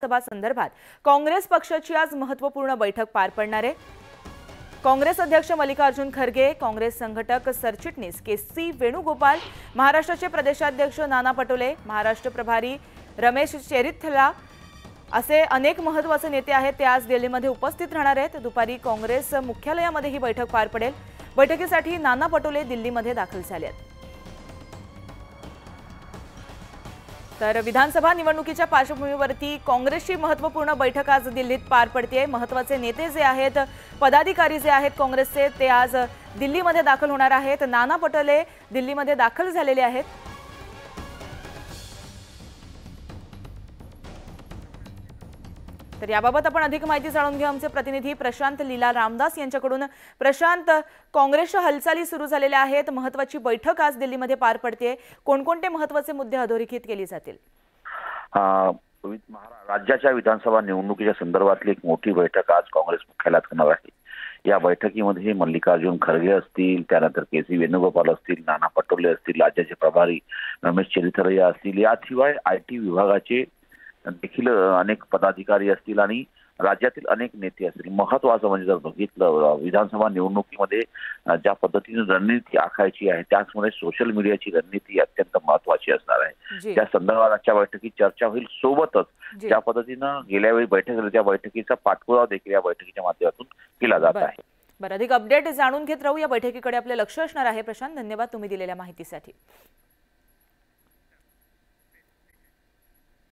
सभा संदर्भात काँग्रेस पक्षाची आज महत्त्वपूर्ण बैठक पार पडणार आहे। काँग्रेस अध्यक्ष मल्लिकार्जुन खरगे, काँग्रेस संघटक सरचिटणीस के.सी. वेणुगोपाल, महाराष्ट्राचे प्रदेशाध्यक्ष नाना पटोले, महाराष्ट्र प्रभारी रमेश चेरिथला असे अनेक महत्त्वाचे नेते आहेत ते आज दिल्लीमध्ये उपस्थित राहणार आहेत। दुपारी काँग्रेस मुख्यालयामध्ये ही बैठक पार पडेल। बैठकीसाठी नाना पटोले दिल्लीमध्ये दाखल झाले आहेत। तर विधानसभा निवडणुकीच्या पार्श्वभूमीवरती काँग्रेसची महत्त्वपूर्ण बैठक आज दिल्लीत पार पडते। महत्त्वाचे नेते जे आहेत, पदाधिकारी जे आहेत काँग्रेसचे, ते आज दिल्लीमध्ये दाखल होणार आहेत। नाना पटोले दिल्लीमध्ये दाखल झालेले आहेत। तर याबाबत आपण अधिक माहिती जाणून घेऊ आमचे प्रतिनिधी प्रशांत लीला रामदास यांच्याकडून। प्रशांत, काँग्रेसच्या हालचाली सुरू झालेल्या आहेत, महत्त्वाची बैठक आज दिल्लीमध्ये पार पडते, कोणकोणते महत्त्वाचे मुद्दे अधोरेखित केले जातील? राज्याच्या विधानसभा निवडणुकीच्या संदर्भातली एक मोठी बैठक आज काँग्रेस मुख्यालयात होणार आहे। या बैठकीमध्ये मल्लिकार्जुन खरगे असतील, त्यानंतर के.सी. वेणुगोपाल असतील, नाना पटोले असतील, राज्याचे प्रभारी रमेश चेरिथला असतील, याशिवाय आयटी विभागाचे देखील अनेक पदाधिकारी असतील आणि राज्यातील अनेक नेते असतील। महत्त्वाचं म्हणजे जर बघितलं, विधानसभा निवडणुकीमध्ये ज्या पद्धतीने रणनीती आखायची आहे त्याचमुळे सोशल मीडियाची रणनीती अत्यंत महत्त्वाची असणार आहे। त्या संदर्भात आजच्या बैठकीत चर्चा होईल। सोबतच ज्या पद्धतीनं गेल्या वेळी बैठक झाली त्या बैठकीचा पाठपुरावा देखील या बैठकीच्या माध्यमातून केला जात आहे। बरं, अधिक अपडेट जाणून घेत राहू। या बैठकीकडे आपले लक्ष असणार आहे। प्रशांत, धन्यवाद तुम्ही दिलेल्या माहितीसाठी।